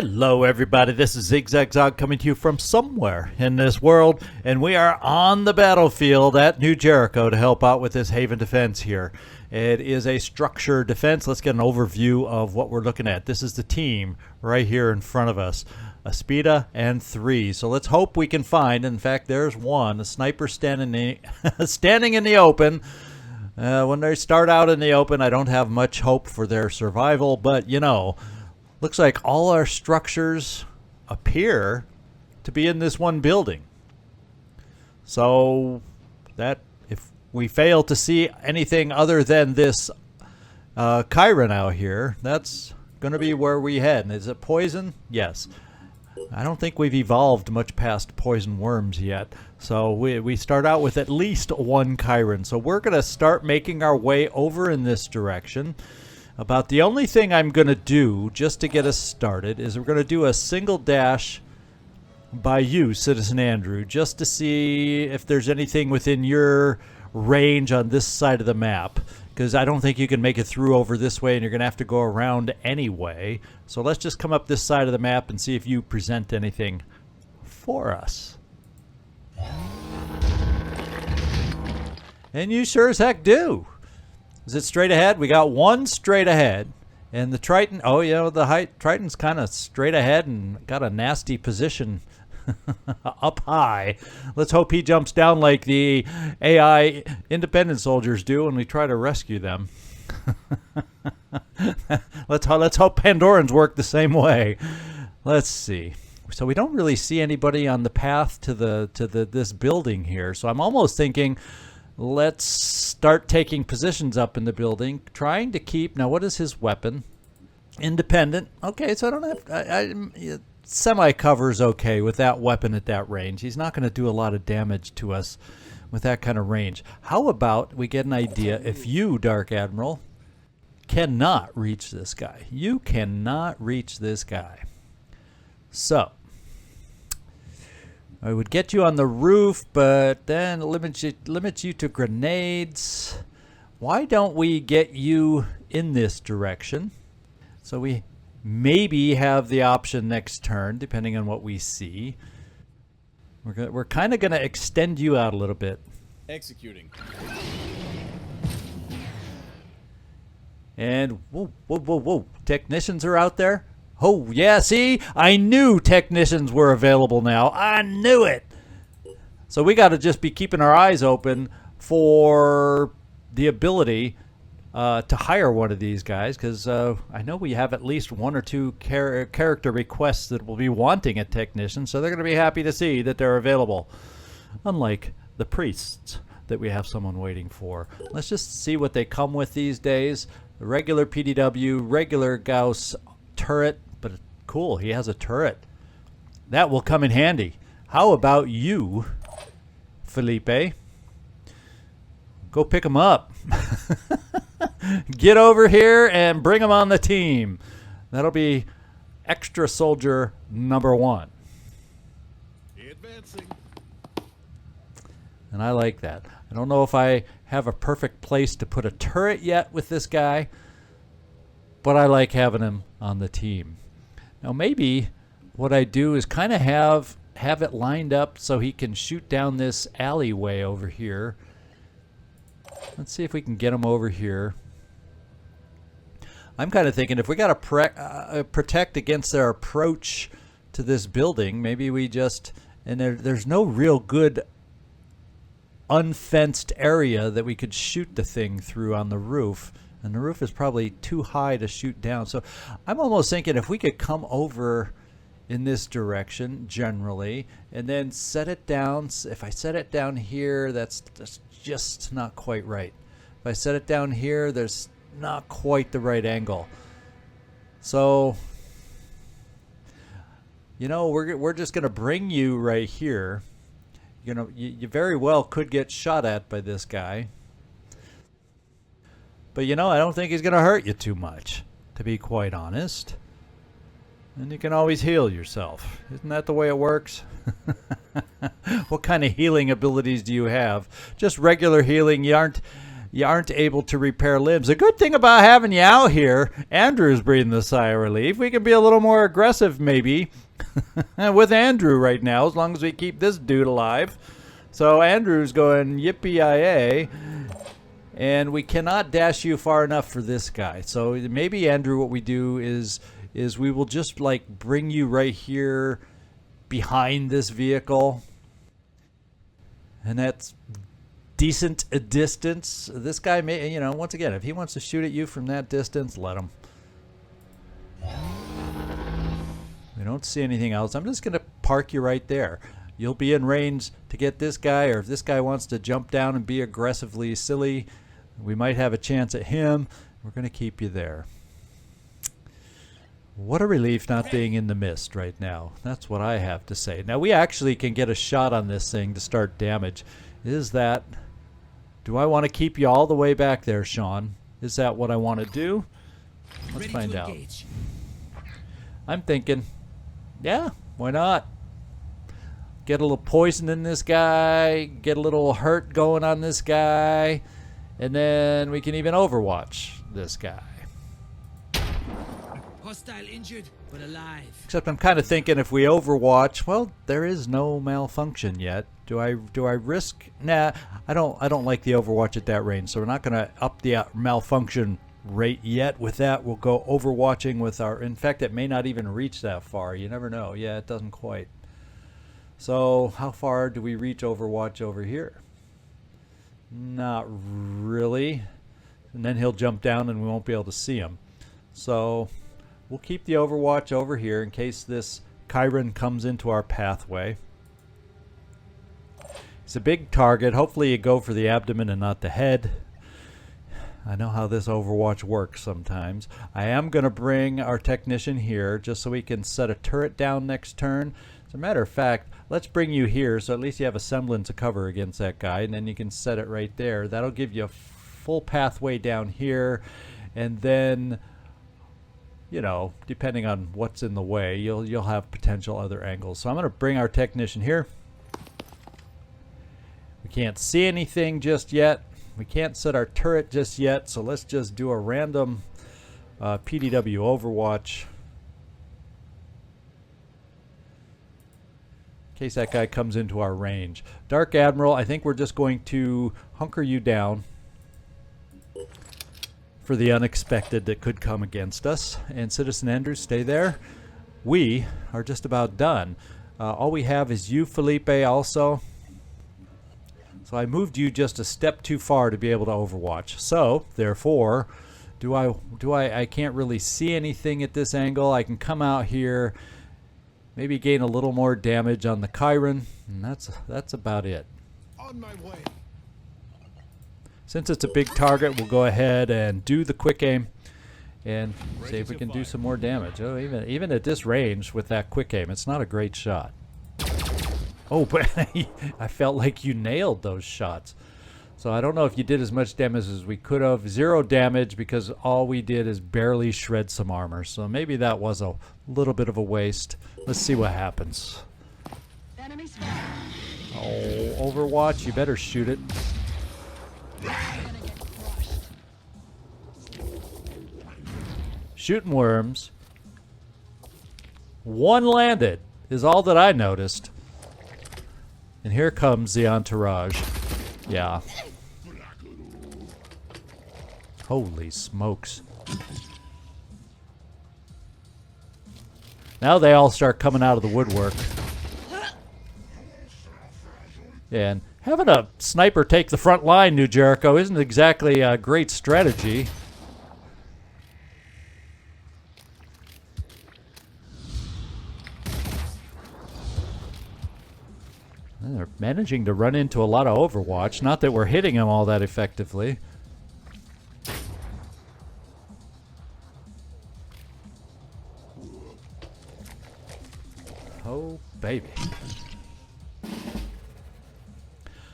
Hello everybody, this is Zigzag coming to you from somewhere in this world, and we are on the battlefield at New Jericho to help out with this Haven defense here. It is a structure defense. Let's get an overview of what we're looking at. This is the team right here in front of us. A Speeda and 3. So let's hope we can find, in fact there's one, a sniper standing in the open. When they start out in the open, I don't have much hope for their survival, but you know, looks like all our structures appear to be in this one building. So that if we fail to see anything other than this Chiron out here, that's going to be where we head. And is it poison? Yes. I don't think we've evolved much past poison worms yet. So we start out with at least one Chiron. So we're going to start making our way over in this direction. About the only thing I'm going to do just to get us started is we're going to do a single dash by you, Citizen Andrew, just to see if there's anything within your range on this side of the map, because I don't think you can make it through over this way and you're going to have to go around anyway. So let's just come up this side of the map and see if you present anything for us. And you sure as heck do. Is it straight ahead? We got one straight ahead. And the Triton, oh yeah, the Triton's kind of straight ahead and got a nasty position up high. Let's hope he jumps down like the AI independent soldiers do when we try to rescue them. Let's hope Pandorans work the same way. Let's see. So we don't really see anybody on the path to this building here. So I'm almost thinking, let's start taking positions up in the building, trying to keep, now what is his weapon? Independent. Okay, so I don't have, semi-cover's okay with that weapon at that range. He's not going to do a lot of damage to us with that kind of range. How about we get an idea if you, Dark Admiral, cannot reach this guy. You cannot reach this guy. So I would get you on the roof, but then it limits you to grenades. Why don't we get you in this direction? So we maybe have the option next turn, depending on what we see. We're kind of going to extend you out a little bit. Executing. And whoa, whoa, whoa, whoa. Technicians are out there. Oh, yeah, see? I knew technicians were available now. I knew it. So we got to just be keeping our eyes open for the ability to hire one of these guys, because I know we have at least one or two character requests that will be wanting a technician, so they're going to be happy to see that they're available. Unlike the priests that we have someone waiting for. Let's just see what they come with these days. Regular PDW, regular Gauss turret. But cool, he has a turret. That will come in handy. How about you, Felipe? Go pick him up. Get over here and bring him on the team. That'll be extra soldier number 1. Advancing. And I like that. I don't know if I have a perfect place to put a turret yet with this guy, but I like having him on the team. Now maybe what I do is kind of have it lined up so he can shoot down this alleyway over here. Let's see if we can get him over here. I'm kind of thinking if we got to protect against their approach to this building, maybe we just, and there's no real good unfenced area that we could shoot the thing through on the roof. And the roof is probably too high to shoot down. So I'm almost thinking if we could come over in this direction generally and then set it down. If I set it down here, that's just not quite right. If I set it down here, there's not quite the right angle. So, you know, we're just going to bring you right here. You know, you very well could get shot at by this guy. But, you know, I don't think he's going to hurt you too much, to be quite honest. And you can always heal yourself. Isn't that the way it works? What kind of healing abilities do you have? Just regular healing. You you aren't able to repair limbs. The good thing about having you out here, Andrew's breathing the sigh of relief. We can be a little more aggressive maybe with Andrew right now, as long as we keep this dude alive. So Andrew's going yippee-yi-yay. And we cannot dash you far enough for this guy. So maybe, Andrew, what we do is we will just like bring you right here behind this vehicle. And that's decent a distance. This guy may, you know, once again, if he wants to shoot at you from that distance, let him. We don't see anything else. I'm just going to park you right there. You'll be in range to get this guy, or if this guy wants to jump down and be aggressively silly, we might have a chance at him. We're going to keep you there. What a relief not being in the mist right now. That's what I have to say. Now we actually can get a shot on this thing to start damage. Is that... Do I want to keep you all the way back there, Sean? Is that what I want to do? Let's find out. I'm thinking, yeah, why not? Get a little poison in this guy, get a little hurt going on this guy, and then we can even overwatch this guy. Hostile injured, but alive. Except I'm kind of thinking if we overwatch, well, there is no malfunction yet. Do I risk? Nah, I don't like the overwatch at that range, so we're not going to up the malfunction rate yet. With that, we'll go overwatching with our... In fact, it may not even reach that far. You never know. Yeah, it doesn't quite. So how far do we reach overwatch over here? Not really. And then he'll jump down and we won't be able to see him. So we'll keep the overwatch over here in case this Chiron comes into our pathway. It's a big target. Hopefully you go for the abdomen and not the head. I know how this overwatch works sometimes. I am going to bring our technician here just so we can set a turret down next turn. As a matter of fact, let's bring you here so at least you have a semblance of cover against that guy, and then you can set it right there. That'll give you a full pathway down here, and then, you know, depending on what's in the way, you'll have potential other angles. So I'm going to bring our technician here. We can't see anything just yet. We can't set our turret just yet, so let's just do a random PDW overwatch. In case that guy comes into our range. Dark Admiral, I think we're just going to hunker you down for the unexpected that could come against us. And Citizen Andrews, stay there. We are just about done. All we have is you, Felipe, also. So I moved you just a step too far to be able to overwatch. So, therefore, I can't really see anything at this angle. I can come out here, maybe gain a little more damage on the Chiron, and that's about it. On my way. Since it's a big target, we'll go ahead and do the quick aim and see if we can do some more damage. Oh, even at this range with that quick aim, it's not a great shot. Oh, but I felt like you nailed those shots. So I don't know if you did as much damage as we could have. 0 damage because all we did is barely shred some armor. So maybe that was a little bit of a waste. Let's see what happens. Oh, Overwatch, you better shoot it. Shooting worms. 1 landed is all that I noticed. And here comes the entourage. Yeah. Holy smokes. Now they all start coming out of the woodwork. And having a sniper take the front line, New Jericho, isn't exactly a great strategy. And they're managing to run into a lot of Overwatch. Not that we're hitting them all that effectively. Oh, baby.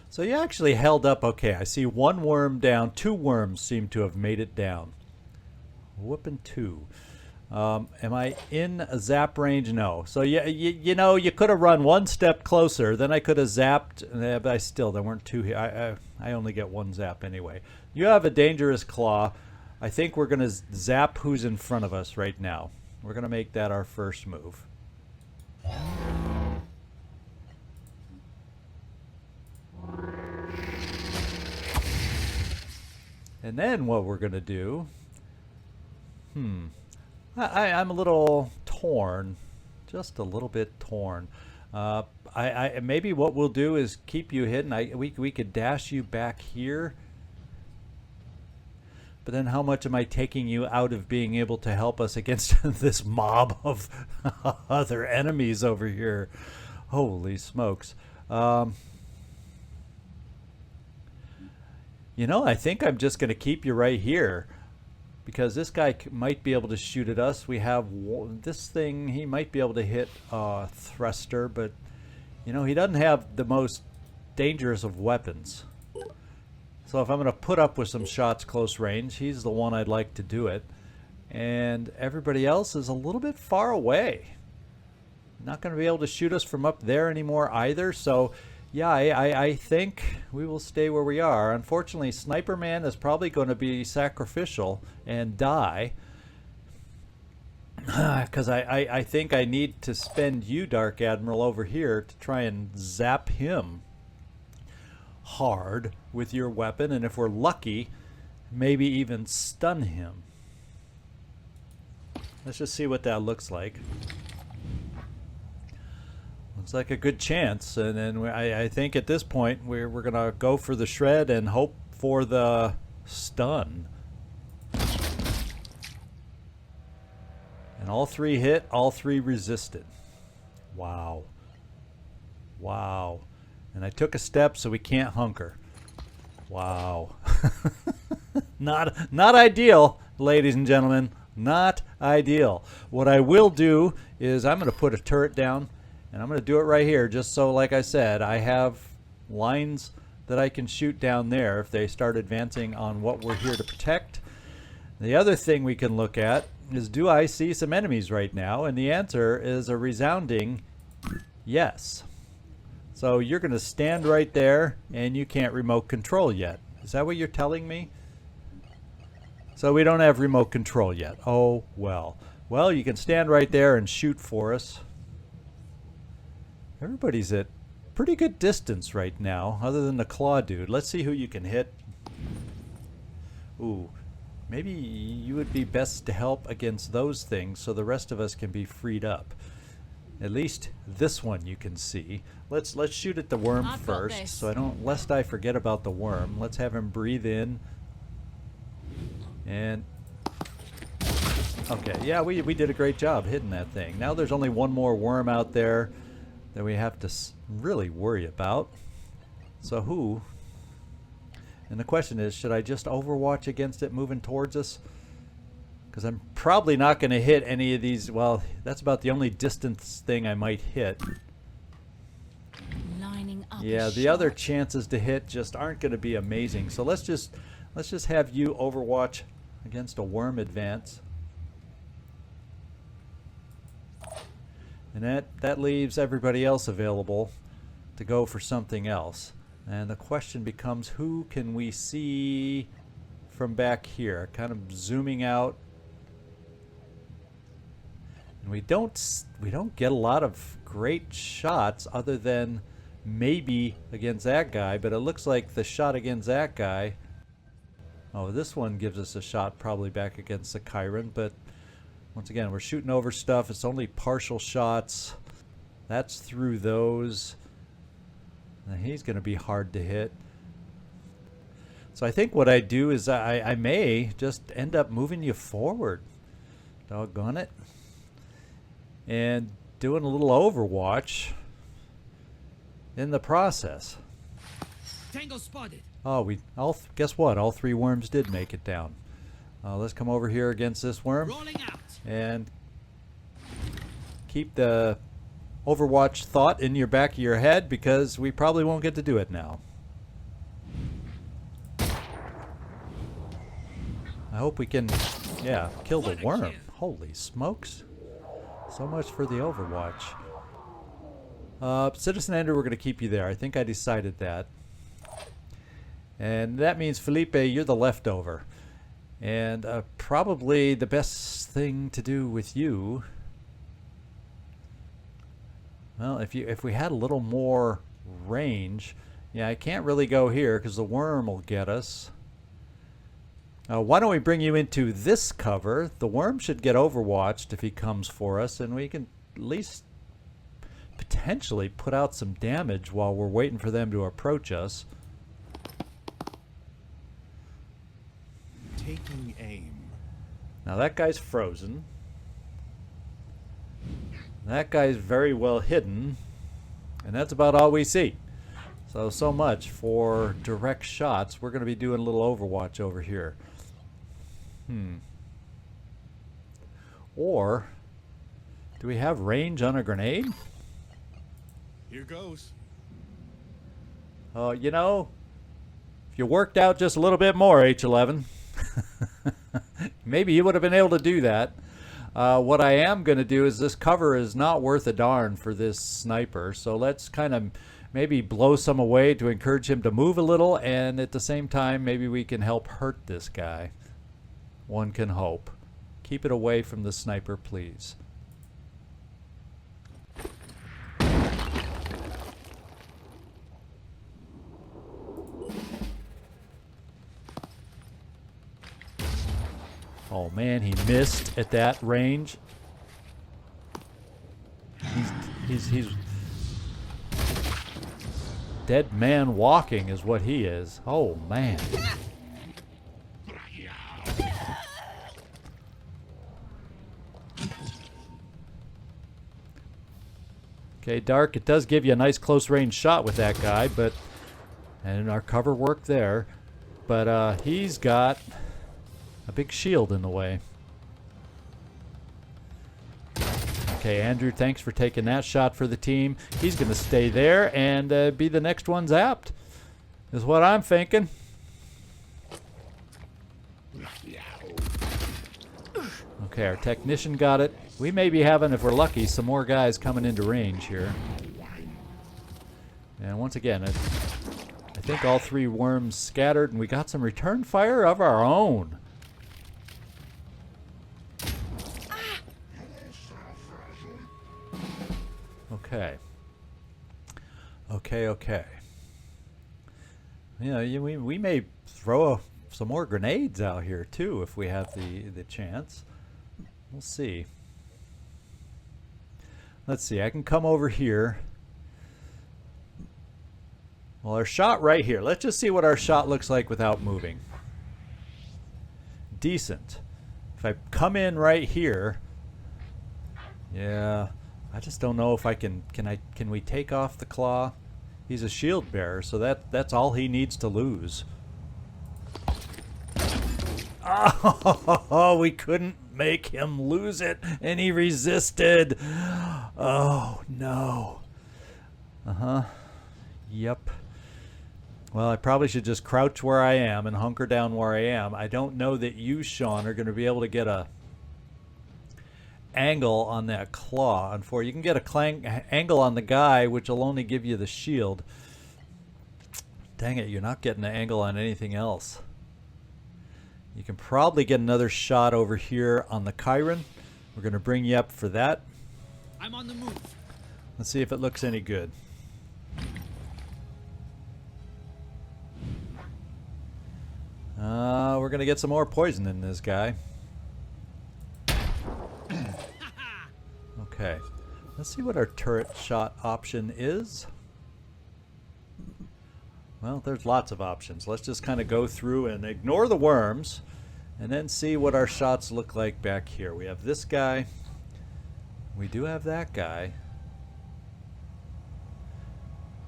So you actually held up okay. I see 1 worm down. 2 worms seem to have made it down. Whooping 2. Am I in a zap range? No. So you know, you could have run one step closer. Then I could have zapped. But I still, there weren't two here. I only get one zap anyway. You have a dangerous claw. I think we're going to zap who's in front of us right now. We're going to make that our first move. And then what we're going to do... I'm a little torn. Just a little bit torn. Maybe what we'll do is keep you hidden. We could dash you back here. But then how much am I taking you out of being able to help us against this mob of other enemies over here? Holy smokes. You know, I think I'm just going to keep you right here. Because this guy might be able to shoot at us. We have this thing, he might be able to hit thruster. But, you know, he doesn't have the most dangerous of weapons. So if I'm going to put up with some shots close range, he's the one I'd like to do it. And everybody else is a little bit far away. Not going to be able to shoot us from up there anymore either. So, yeah, I think we will stay where we are. Unfortunately, Sniper Man is probably going to be sacrificial and die. Because I think I need to spend you, Dark Admiral, over here to try and zap him hard with your weapon, and if we're lucky, maybe even stun him. Let's just see what that looks like. Looks like a good chance, and then I think at this point we're gonna go for the shred and hope for the stun. And all three hit, all three resisted. Wow. Wow. And I took a step so we can't hunker. Wow. Not ideal, ladies and gentlemen. Not ideal. What I will do is I'm going to put a turret down, and I'm going to do it right here just so, like I said, I have lines that I can shoot down there if they start advancing on what we're here to protect. The other thing we can look at is, do I see some enemies right now? And the answer is a resounding yes. So you're going to stand right there, and you can't remote control yet. Is that what you're telling me? So we don't have remote control yet. Oh, well. Well, you can stand right there and shoot for us. Everybody's at pretty good distance right now, other than the claw dude. Let's see who you can hit. Ooh, maybe you would be best to help against those things so the rest of us can be freed up. At least this one you can see. Let's shoot at the worm first, so lest I forget about the worm. Let's have him breathe in. And okay, yeah, we did a great job hitting that thing. Now there's only one more worm out there that we have to really worry about. So who? And the question is, should I just overwatch against it moving towards us? Because I'm probably not going to hit any of these. Well, that's about the only distance thing I might hit. Lining up Yeah, the other chances to hit just aren't going to be amazing. So let's just have you overwatch against a worm advance. And that leaves everybody else available to go for something else. And the question becomes, who can we see from back here? Kind of zooming out. And we don't get a lot of great shots other than maybe against that guy, but it looks like the shot against that guy, oh, this one gives us a shot probably back against the Chiron, but once again, we're shooting over stuff. It's only partial shots. That's through those. And he's going to be hard to hit. So I think what I do is I may just end up moving you forward. Doggone it. And doing a little overwatch in the process. Tango spotted. Oh, guess what? All three worms did make it down. Let's come over here against this worm. Rolling out. And keep the Overwatch thought in your back of your head, because we probably won't get to do it now. I hope we can, yeah, kill the worm. Holy smokes. So much for the Overwatch. Citizen Andrew, we're going to keep you there. I think I decided that. And that means, Felipe, you're the leftover. And probably the best thing to do with you... Well, if we had a little more range... Yeah, I can't really go here because the worm will get us. Why don't we bring you into this cover? The worm should get overwatched if he comes for us, and we can at least potentially put out some damage while we're waiting for them to approach us. Taking aim. Now that guy's frozen. That guy's very well hidden. And that's about all we see. So much for direct shots. We're going to be doing a little Overwatch over here. Or, do we have range on a grenade? Here goes. Oh, you know, if you worked out just a little bit more, H11, maybe you would have been able to do that. What I am going to do is this cover is not worth a darn for this sniper, so let's kind of maybe blow some away to encourage him to move a little, and at the same time maybe we can help hurt this guy. One can hope. Keep it away from the sniper, please. Oh man, he missed at that range. He's dead man walking is what he is. Oh man. Okay, Dark, it does give you a nice close range shot with that guy, but and our cover worked there. But he's got a big shield in the way. Okay, Andrew, thanks for taking that shot for the team. He's going to stay there and be the next one zapped, is what I'm thinking. Okay, our technician got it. We may be having, if we're lucky, some more guys coming into range here. And once again, I think all three worms scattered, and we got some return fire of our own. Okay. Okay. You know, we may throw some more grenades out here too if we have the chance. We'll see. Let's see. I can come over here. Well, our shot right here. Let's just see what our shot looks like without moving. Decent. If I come in right here, yeah. I just don't know if I can we take off the claw? He's a shield bearer, so that's all he needs to lose. Oh, we couldn't make him lose it, and he resisted. Oh, no. Yep. Well, I probably should just crouch where I am and hunker down where I am. I don't know that you, Sean, are going to be able to get a angle on that claw. You can get a angle on the guy, which will only give you the shield. Dang it, you're not getting an angle on anything else. You can probably get another shot over here on the Chiron. We're going to bring you up for that. I'm on the move. Let's see if it looks any good. We're going to get some more poison in this guy. Okay, let's see what our turret shot option is. Well, there's lots of options. Let's just kind of go through and ignore the worms and then see what our shots look like back here. We have this guy. We do have that guy.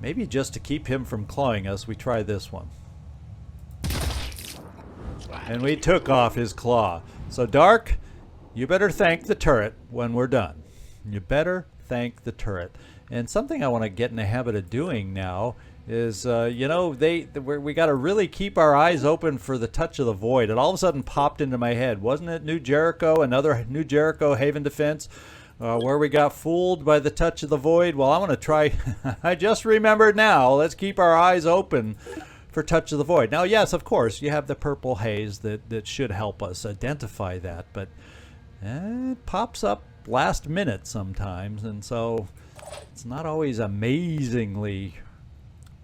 Maybe just to keep him from clawing us, we try this one. And we took off his claw. So Dark, you better thank the turret when we're done. You better thank the turret. And something I want to get in the habit of doing now is, you know, we got to really keep our eyes open for the touch of the void. It all of a sudden popped into my head. Wasn't it New Jericho, another New Jericho Haven Defense, where we got fooled by the touch of the void? Well, I'm going to try. I just remembered now. Let's keep our eyes open for touch of the void. Now, yes, of course, you have the purple haze that should help us identify that, but it pops up last minute sometimes, and so it's not always amazingly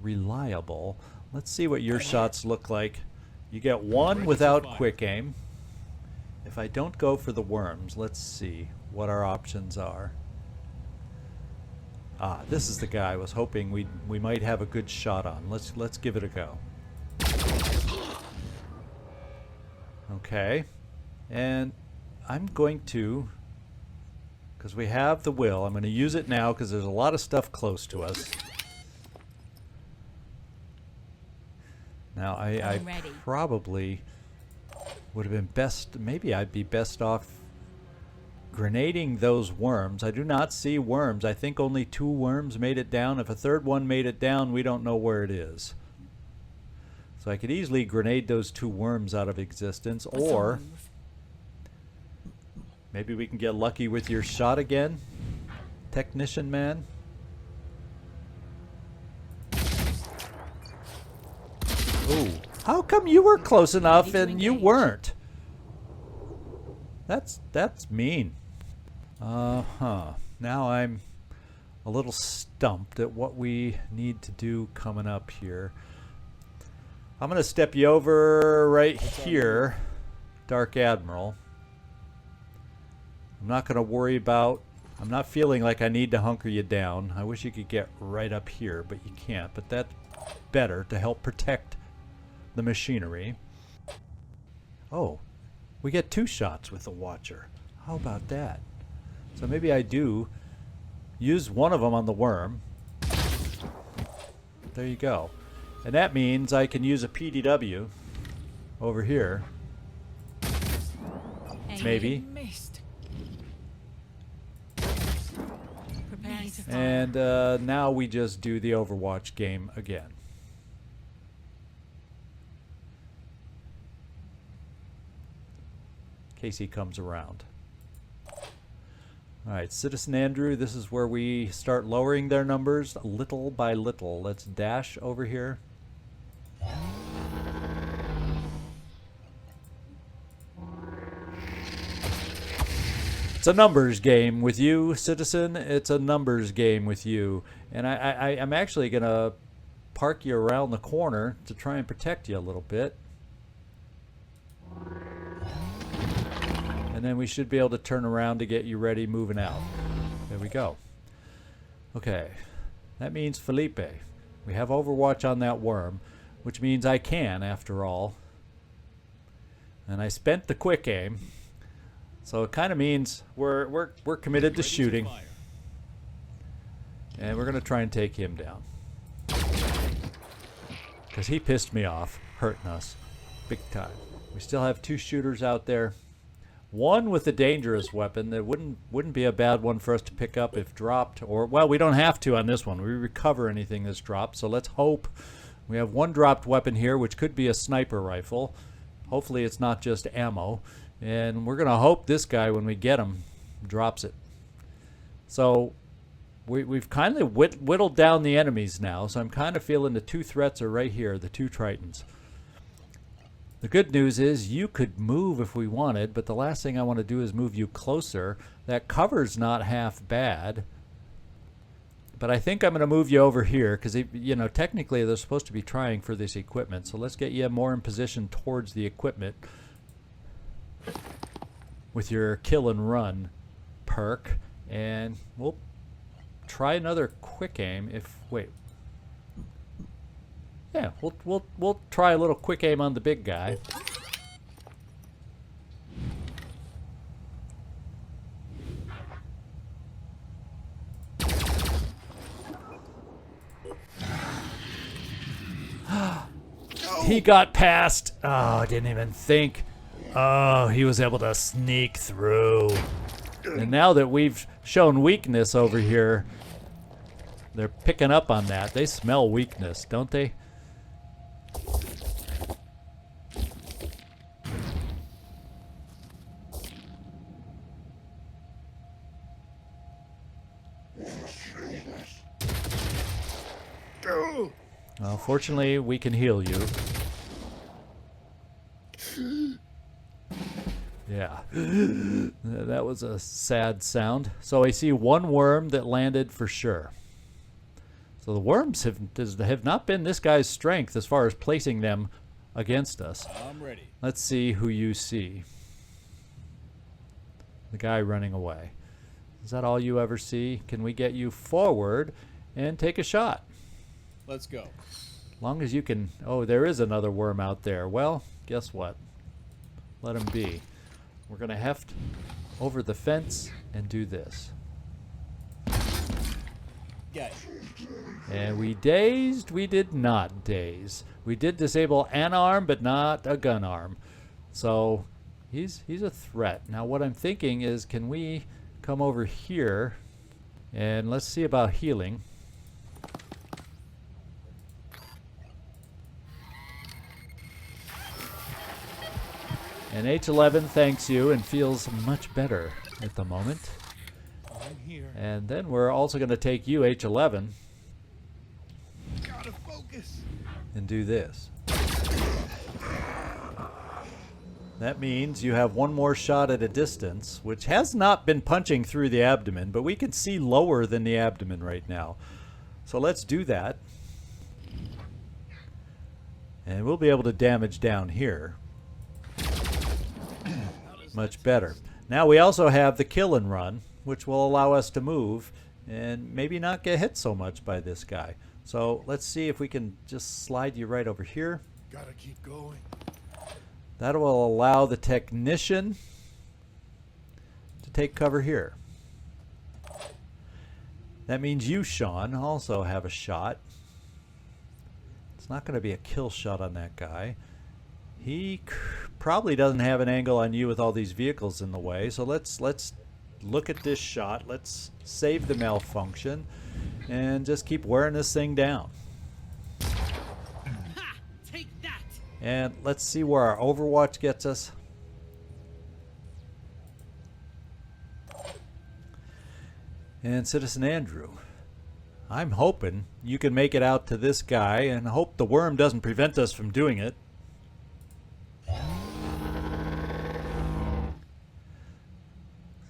reliable. Let's see what your shots look like. You get one without quick aim. If I don't go for the worms, let's see what our options are. Ah, this is the guy I was hoping we might have a good shot on. Let's give it a go. Okay, and I'm going to, because we have the will, I'm going to use it now because there's a lot of stuff close to us. Now I probably would have been best, maybe I'd be best off grenading those worms. I do not see worms. I think only 2 worms made it down. If a third one made it down, we don't know where it is. So I could easily grenade those 2 worms out of existence, or maybe we can get lucky with your shot again, Technician Man. Ooh, how come you were close enough and you weren't? That's mean. Now I'm a little stumped at what we need to do coming up here. I'm going to step you over right here, Dark Admiral. I'm not going to worry about, I'm not feeling like I need to hunker you down. I wish you could get right up here, but you can't. But that's better to help protect the machinery. Oh, we get 2 shots with the Watcher. How about that? So maybe I do use one of them on the worm. There you go. And that means I can use a PDW over here. Maybe. And now we just do the Overwatch game again. In case he comes around. Alright, Citizen Andrew, this is where we start lowering their numbers little by little. Let's dash over here. It's a numbers game with you, Citizen. It's a numbers game with you. And I'm actually going to park you around the corner to try and protect you a little bit. And then we should be able to turn around to get you ready moving out. There we go. Okay. That means Felipe. We have Overwatch on that worm, which means I can, after all. And I spent the quick aim. So it kind of means we're committed to shooting. And we're going to try and take him down. Because he pissed me off, hurting us big time. We still have 2 shooters out there. One with a dangerous weapon that wouldn't be a bad one for us to pick up if dropped, or well, we don't have to on this one. We recover anything that's dropped, so let's hope. We have 1 dropped weapon here, which could be a sniper rifle. Hopefully it's not just ammo, and we're gonna hope this guy, when we get him, drops it. So we've kind of whittled down the enemies now, so I'm kind of feeling the 2 threats are right here, the 2 Tritons. The good news is you could move if we wanted, but the last thing I want to do is move you closer. That cover's not half bad. But I think I'm going to move you over here because, you know, technically they're supposed to be trying for this equipment. So let's get you more in position towards the equipment with your kill and run perk. And we'll try another quick aim if, wait. Yeah, we'll try a little quick aim on the big guy. He got past. Oh, didn't even think. Oh, he was able to sneak through. And now that we've shown weakness over here, They're picking up on that. They smell weakness, don't they? Well, fortunately, we can heal you. Yeah. That was a sad sound. So I see one worm that landed for sure. So the worms have not been this guy's strength as far as placing them against us. I'm ready. Let's see who you see. The guy running away. Is that all you ever see? Can we get you forward and take a shot? Let's go. Long as you can... Oh, there is another worm out there. Well, guess what? Let him be. We're going to heft over the fence and do this. Got it. And we dazed? We did not daze. We did disable an arm, but not a gun arm. So he's a threat. Now what I'm thinking is, can we come over here and let's see about healing. And H11 thanks you and feels much better at the moment. I'm here. And then we're also going to take you, H11, Gotta focus. and do this. That means you have one more shot at a distance, which has not been punching through the abdomen, but we can see lower than the abdomen right now. So let's do that. And we'll be able to damage down here. Much better. Now we also have the kill and run, which will allow us to move and maybe not get hit so much by this guy. So let's see if we can just slide you right over here. Gotta keep going. That will allow the technician to take cover here. That means you, Sean, also have a shot. It's not going to be a kill shot on that guy. He probably doesn't have an angle on you with all these vehicles in the way. So let's look at this shot. Let's save the malfunction and just keep wearing this thing down. Ha! Take that! And let's see where our Overwatch gets us. And Citizen Andrew, I'm hoping you can make it out to this guy and hope the worm doesn't prevent us from doing it.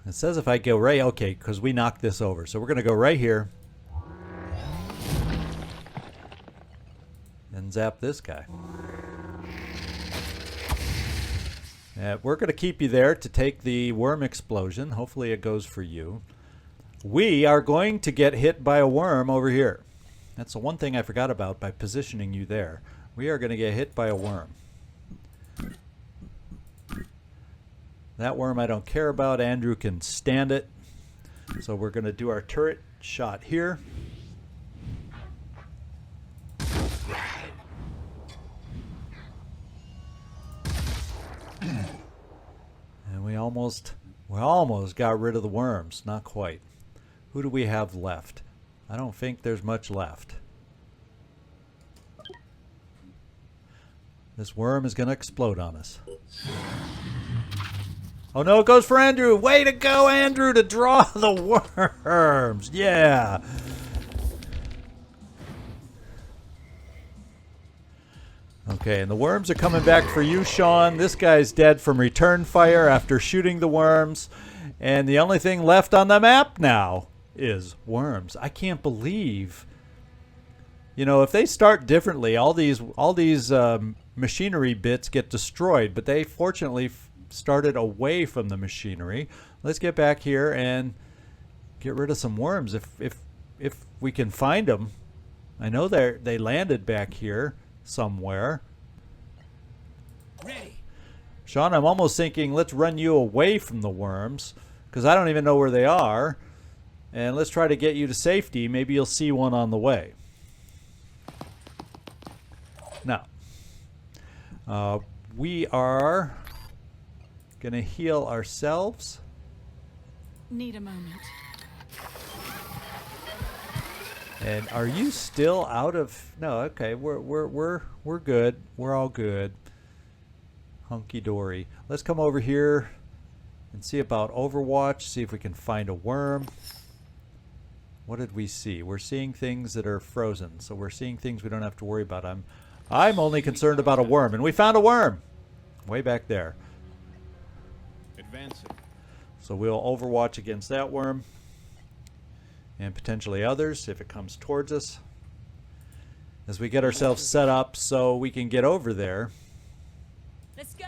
It says if I go right, okay, because we knocked this over. So we're going to go right here and zap this guy. We're going to keep you there to take the worm explosion. Hopefully it goes for you. We are going to get hit by a worm over here. That's the one thing I forgot about by positioning you there. We are going to get hit by a worm. That worm I don't care about. Andrew can stand it. So we're going to do our turret shot here. And we almost got rid of the worms. Not quite. Who do we have left? I don't think there's much left. This worm is going to explode on us. Oh no, it goes for Andrew. Way to go, Andrew, to draw the worms. Yeah. Okay, and the worms are coming back for you, Sean. This guy's dead from return fire after shooting the worms. And the only thing left on the map now is worms. I can't believe. You know, if they start differently, all these machinery bits get destroyed. But they fortunately started away from the machinery. Let's get back here and get rid of some worms if we can find them. I know they landed back here somewhere. Ready. Sean, I'm almost thinking let's run you away from the worms because I don't even know where they are, and let's try to get you to safety. Maybe you'll see one on the way. Now we are gonna heal ourselves. Need a moment. And are you still out of? No, okay. We're good. We're all good. Hunky dory. Let's come over here and see about Overwatch. See if we can find a worm. What did we see? We're seeing things that are frozen, so we're seeing things we don't have to worry about. I'm only concerned about a worm, and we found a worm way back there. Advancing. So we'll Overwatch against that worm and potentially others if it comes towards us as we get ourselves set up so we can get over there. Let's go.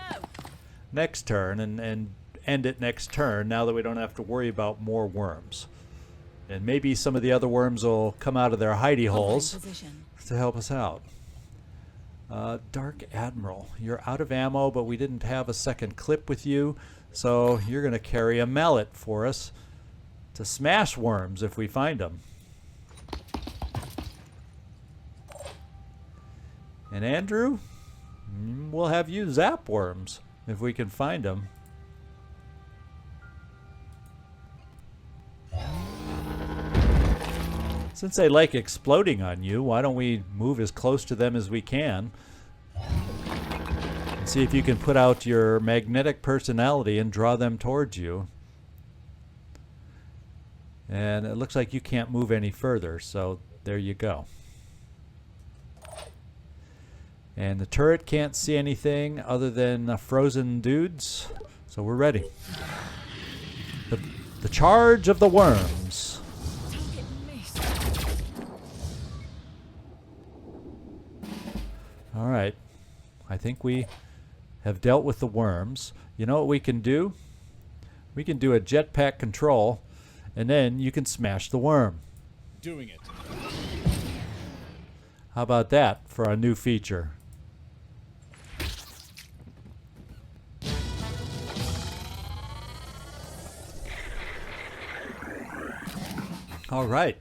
Next turn and end it next turn now that we don't have to worry about more worms. And maybe some of the other worms will come out of their hidey holes to help us out. Dark Admiral, you're out of ammo, but we didn't have a second clip with you, so you're going to carry a mallet for us to smash worms if we find them. And Andrew, we'll have you zap worms if we can find them. Since they like exploding on you, why don't we move as close to them as we can and see if you can put out your magnetic personality and draw them towards you. And it looks like you can't move any further, so there you go. And the turret can't see anything other than frozen dudes, so we're ready. The charge of the worms. All right, I think we have dealt with the worms. You know what we can do? We can do a jetpack control, and then you can smash the worm. Doing it. How about that for a new feature? All right.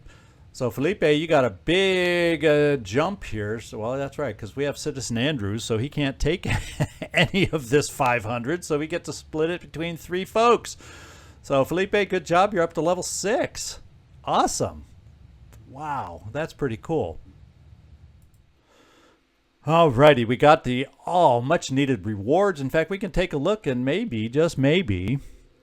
So, Felipe, you got a big jump here. So, well, that's right, because we have Citizen Andrews, so he can't take any of this 500, so we get to split it between 3 folks. So, Felipe, good job. You're up to level 6. Awesome. Wow, that's pretty cool. All righty, we got the much-needed rewards. In fact, we can take a look and maybe, just maybe,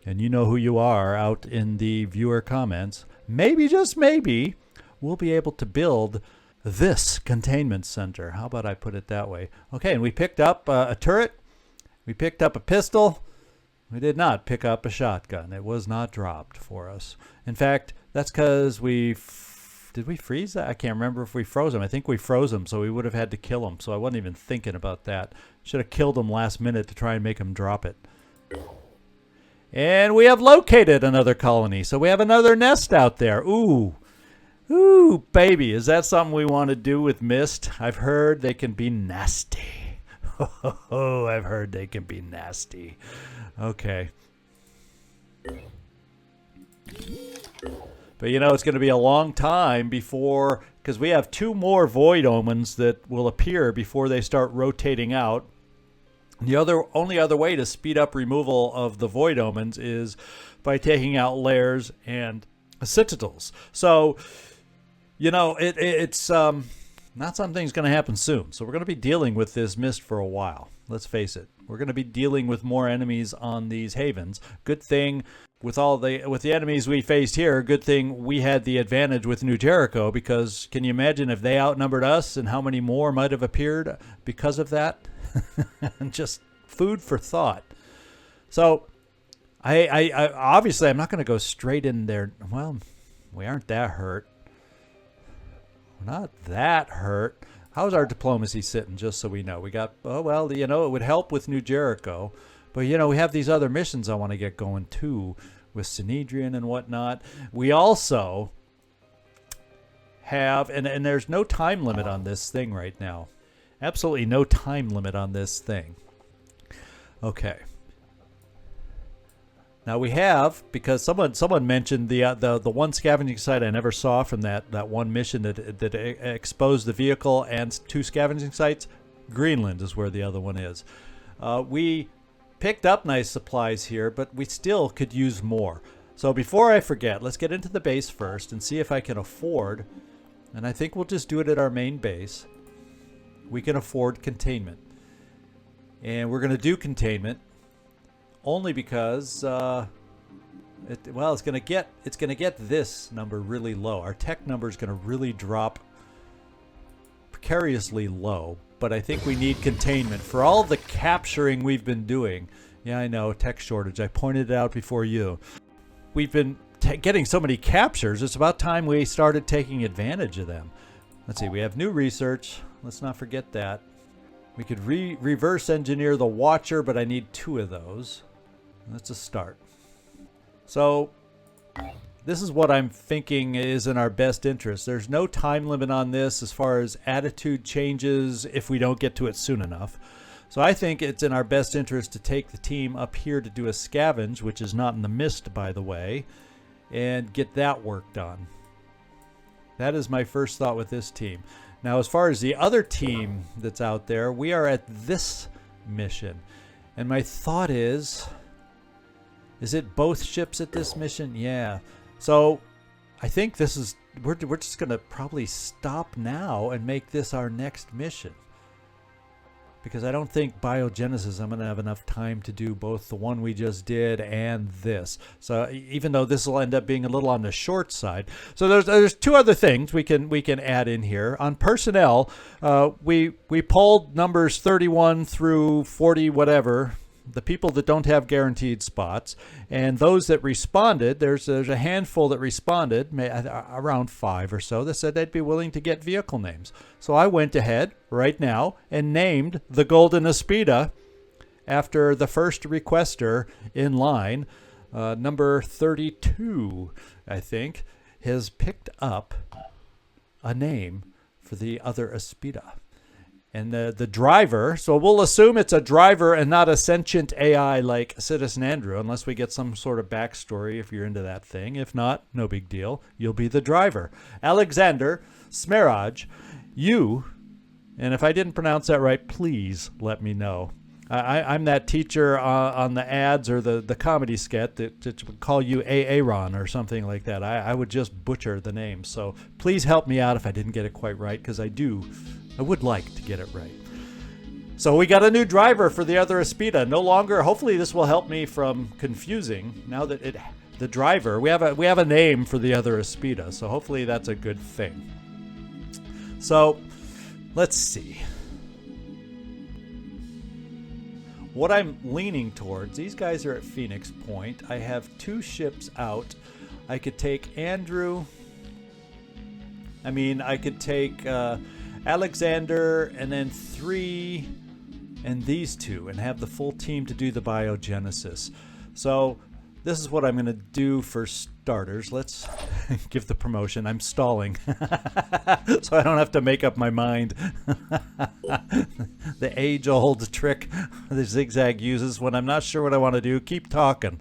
and you know who you are out in the viewer comments, maybe, just maybe, we'll be able to build this containment center. How about I put it that way? Okay, and we picked up a turret. We picked up a pistol. We did not pick up a shotgun. It was not dropped for us. In fact, that's because did we freeze that? I can't remember if we froze them. I think we froze them, so we would have had to kill them. So I wasn't even thinking about that. Should have killed them last minute to try and make them drop it. And we have located another colony. So we have another nest out there. Ooh. Ooh, baby, is that something we want to do with Mist? I've heard they can be nasty. Oh, I've heard they can be nasty. Okay. But you know, it's going to be a long time before, because we have 2 more Void Omens that will appear before they start rotating out. The only other way to speed up removal of the Void Omens is by taking out lairs and citadels. So, you know, it's not something's going to happen soon. So we're going to be dealing with this Mist for a while. Let's face it. We're going to be dealing with more enemies on these havens. Good thing with the enemies we faced here, good thing we had the advantage with New Jericho, because can you imagine if they outnumbered us and how many more might have appeared because of that? Just food for thought. So I obviously I'm not going to go straight in there. Well, we aren't that hurt. We're not that hurt. How's our diplomacy sitting, just so we know? We got, oh, well, you know, it would help with New Jericho. But, you know, we have these other missions I want to get going, too, with Synedrian and whatnot. We also have, and there's no time limit on this thing right now. Absolutely no time limit on this thing. Okay. Now we have, because someone mentioned the one scavenging site I never saw from that one mission that exposed the vehicle and 2 scavenging sites. Greenland is where the other one is. We picked up nice supplies here, but we still could use more. So before I forget, let's get into the base first and see if I can afford And I think we'll just do it at our main base. We can afford containment. And we're going to do containment only because it's going to get this number really low. Our tech number is going to really drop precariously low, but I think we need containment for all the capturing we've been doing. Yeah, I know, tech shortage. I pointed it out before you. We've been getting so many captures. It's about time we started taking advantage of them. Let's see, we have new research. Let's not forget that. We could reverse engineer the Watcher, but I need 2 of those. That's a start. So this is what I'm thinking is in our best interest. There's no time limit on this as far as attitude changes if we don't get to it soon enough. So I think it's in our best interest to take the team up here to do a scavenge, which is not in the mist, by the way, and get that work done. That is my first thought with this team. Now, as far as the other team that's out there, we are at this mission. And my thought is it both ships at this mission? Yeah. So I think this is, we're just going to probably stop now and make this our next mission. Because I don't think biogenesis, I'm going to have enough time to do both the one we just did and this. So even though this will end up being a little on the short side. So there's 2 other things we can add in here. On personnel, we polled numbers 31 through 40 whatever, the people that don't have guaranteed spots, and those that responded, there's a handful that responded, around 5 or so, that said they'd be willing to get vehicle names. So I went ahead right now and named the Golden Aspida after the first requester in line. Number 32, I think, has picked up a name for the other Aspida. And the driver, so we'll assume it's a driver and not a sentient AI like Citizen Andrew, unless we get some sort of backstory if you're into that thing. If not, no big deal. You'll be the driver. Alexander Smeraj, you, and if I didn't pronounce that right, please let me know. I'm that teacher on the ads or the comedy sketch that would call you Aaron or something like that. I would just butcher the name. So please help me out if I didn't get it quite right, because I would like to get it right. So we got a new driver for the other Aspida. No longer, hopefully this will help me from confusing. Now that the driver, we have a name for the other Aspida. So hopefully that's a good thing. So let's see. What I'm leaning towards, these guys are at Phoenix Point. I have 2 ships out. I could take Andrew. I could take Alexander and then 3 and these 2 and have the full team to do the biogenesis. So this is what I'm going to do for starters. Let's give the promotion. I'm stalling so I don't have to make up my mind. The age-old trick the Zigzag uses when I'm not sure what I want to do. Keep talking.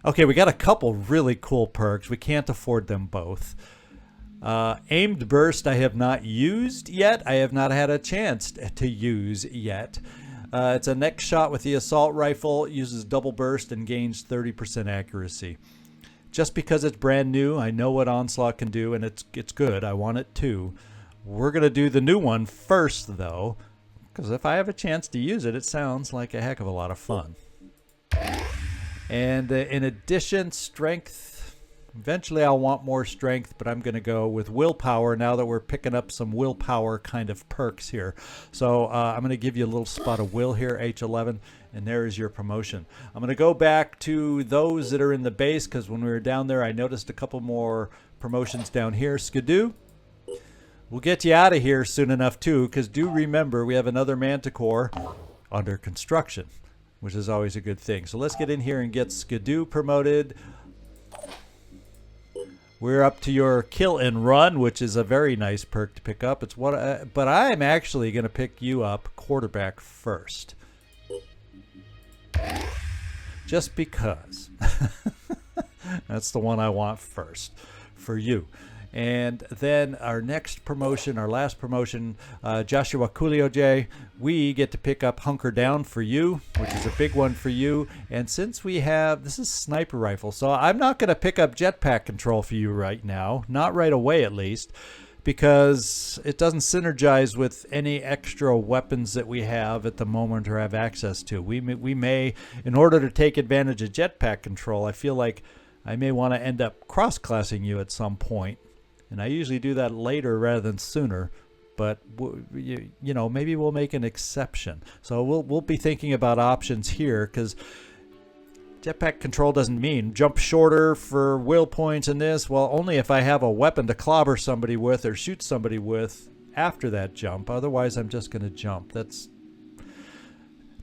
Okay, we got a couple really cool perks. We can't afford them both. Aimed burst I have not used yet. I have not had a chance to use yet. It's a next shot with the assault rifle, uses double burst and gains 30% accuracy. Just because it's brand new, I know what Onslaught can do, and it's good. I want it too. We're going to do the new one first, though, because if I have a chance to use it, it sounds like a heck of a lot of fun. And in addition, strength. Eventually I'll want more strength, but I'm going to go with willpower now that we're picking up some willpower kind of perks here. So I'm going to give you a little spot of will here, H11, and there is your promotion. I'm going to go back to those that are in the base, because when we were down there I noticed a couple more promotions down here. Skidoo, we'll get you out of here soon enough too, because do remember we have another Manticore under construction, which is always a good thing. So let's get in here and get Skidoo promoted. We're up to your kill and run, which is a very nice perk to pick up. It's what, but I'm actually going to pick you up quarterback first, just because. That's the one I want first for you. And then our next promotion, our last promotion, Joshua Kulioje, we get to pick up Hunker Down for you, which is a big one for you. And since we have, this is sniper rifle, so I'm not going to pick up jetpack control for you right now, not right away at least, because it doesn't synergize with any extra weapons that we have at the moment or have access to. We may, in order to take advantage of jetpack control, I feel like I may want to end up cross-classing you at some point. And I usually do that later rather than sooner. But, you know, maybe we'll make an exception. So we'll be thinking about options here, because jetpack control doesn't mean jump shorter for will points in this. Well, only if I have a weapon to clobber somebody with or shoot somebody with after that jump. Otherwise, I'm just going to jump.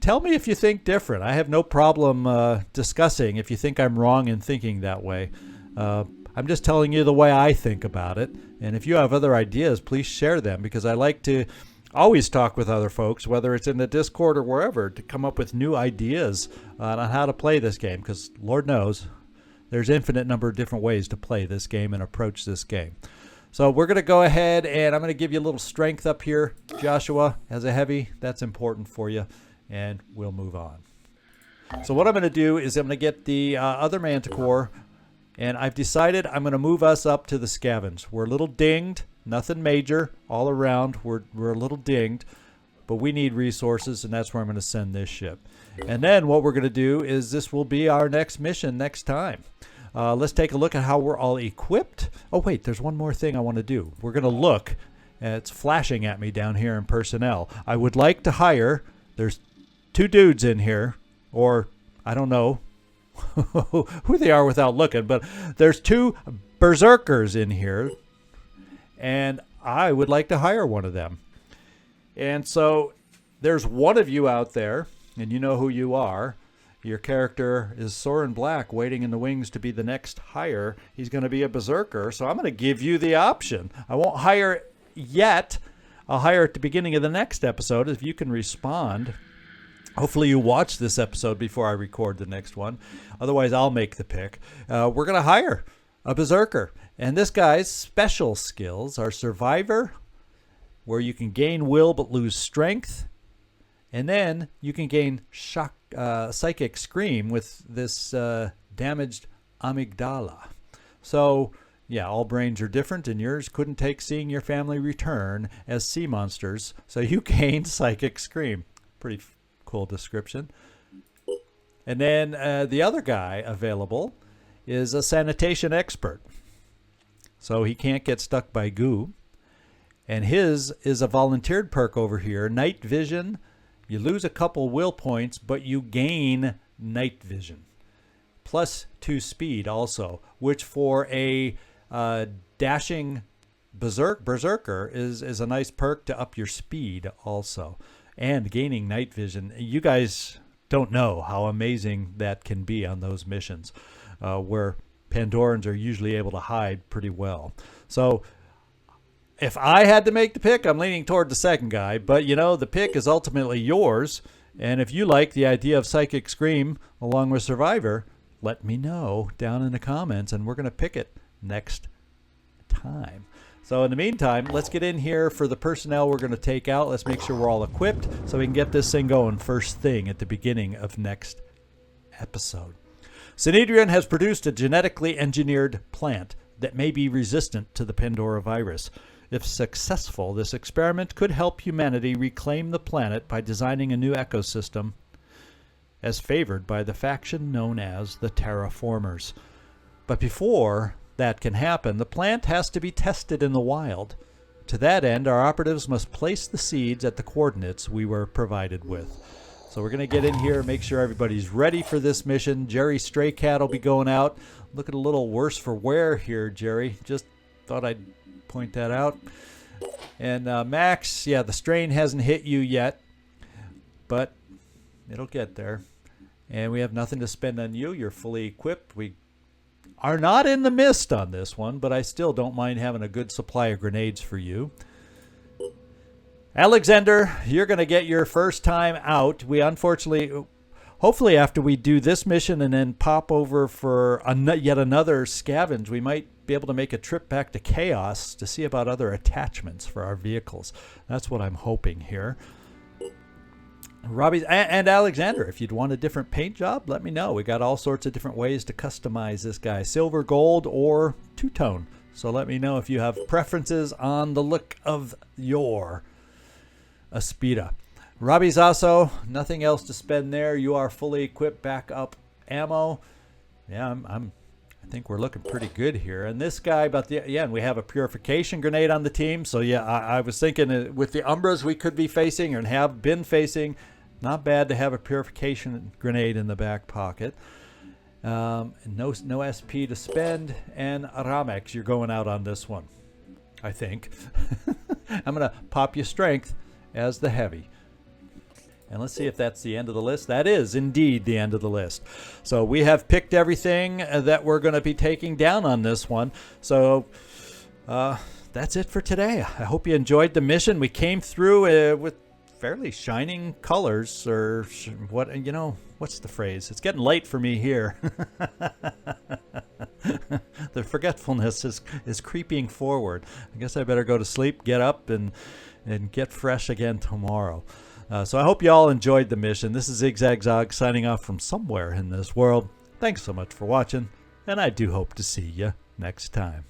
Tell me if you think different. I have no problem discussing if you think I'm wrong in thinking that way. I'm just telling you the way I think about it. And if you have other ideas, please share them, because I like to always talk with other folks, whether it's in the Discord or wherever, to come up with new ideas on how to play this game, because Lord knows there's infinite number of different ways to play this game and approach this game. So we're going to go ahead, and I'm going to give you a little strength up here, Joshua, as a heavy. That's important for you, and we'll move on. So what I'm going to do is I'm going to get the other Manticore, and I've decided I'm going to move us up to the scavenge. We're a little dinged. Nothing major all around. We're a little dinged, but we need resources, and that's where I'm going to send this ship. And then what we're going to do is this will be our next mission next time. Let's take a look at how we're all equipped. Oh, wait, there's one more thing I want to do. We're going to look. It's flashing at me down here in personnel. I would like to hire, there's 2 dudes in here, or I don't know who they are without looking, but there's 2 berserkers in here. And I would like to hire one of them. And so there's one of you out there, and you know who you are. Your character is Soren Black, waiting in the wings to be the next hire. He's going to be a berserker, so I'm going to give you the option. I won't hire yet. I'll hire at the beginning of the next episode if you can respond. Hopefully you watch this episode before I record the next one. Otherwise, I'll make the pick. We're going to hire a berserker. And this guy's special skills are Survivor, where you can gain will but lose strength. And then you can gain Psychic Scream with this damaged amygdala. So, yeah, all brains are different, and yours couldn't take seeing your family return as sea monsters. So you gain Psychic Scream. Pretty cool description. And then the other guy available is a sanitation expert. So he can't get stuck by goo. And his is a volunteered perk over here, Night Vision. You lose a couple will points, but you gain night vision. Plus 2 speed also, which for a dashing berserker is a nice perk to up your speed also. And gaining night vision. You guys don't know how amazing that can be on those missions where Pandorans are usually able to hide pretty well. So if I had to make the pick, I'm leaning toward the second guy. But, you know, the pick is ultimately yours. And if you like the idea of Psychic Scream along with Survivor, let me know down in the comments, and we're going to pick it next time. So in the meantime, let's get in here for the personnel we're going to take out. Let's make sure we're all equipped so we can get this thing going first thing at the beginning of next episode. Synedrion has produced a genetically engineered plant that may be resistant to the Pandora virus. If successful, this experiment could help humanity reclaim the planet by designing a new ecosystem as favored by the faction known as the Terraformers. But before that can happen, the plant has to be tested in the wild. To that end, our operatives must place the seeds at the coordinates we were provided with. So we're going to get in here and make sure everybody's ready for this mission. Jerry Stray Cat will be going out. Looking a little worse for wear here, Jerry. Just thought I'd point that out. And Max, yeah, the strain hasn't hit you yet, but it'll get there. And we have nothing to spend on you. You're fully equipped. We are not in the mist on this one, but I still don't mind having a good supply of grenades for you. Alexander, you're going to get your first time out. We unfortunately, hopefully after we do this mission and then pop over for yet another scavenge, we might be able to make a trip back to Chaos to see about other attachments for our vehicles. That's what I'm hoping here. Robbie and Alexander, if you'd want a different paint job, let me know. We got all sorts of different ways to customize this guy, silver, gold, or two-tone. So let me know if you have preferences on the look of your Aspida. Robbie's also nothing else to spend there. You are fully equipped, back up ammo. Yeah, I think we're looking pretty good here. And this guy, and we have a purification grenade on the team. So yeah, I was thinking with the Umbras we could be facing and have been facing, not bad to have a purification grenade in the back pocket. No SP to spend, and Ramex, you're going out on this one, I think. I'm gonna pop you strength as the heavy. And let's see if that's the end of the list. That is indeed the end of the list. So we have picked everything that we're going to be taking down on this one. So that's it for today. I hope you enjoyed the mission. We came through with fairly shining colors, or what, you know, what's the phrase? It's getting late for me here. The forgetfulness is creeping forward. I guess I better go to sleep, get up, and get fresh again tomorrow. So I hope you all enjoyed the mission. This is Zigzag signing off from somewhere in this world. Thanks so much for watching, and I do hope to see you next time.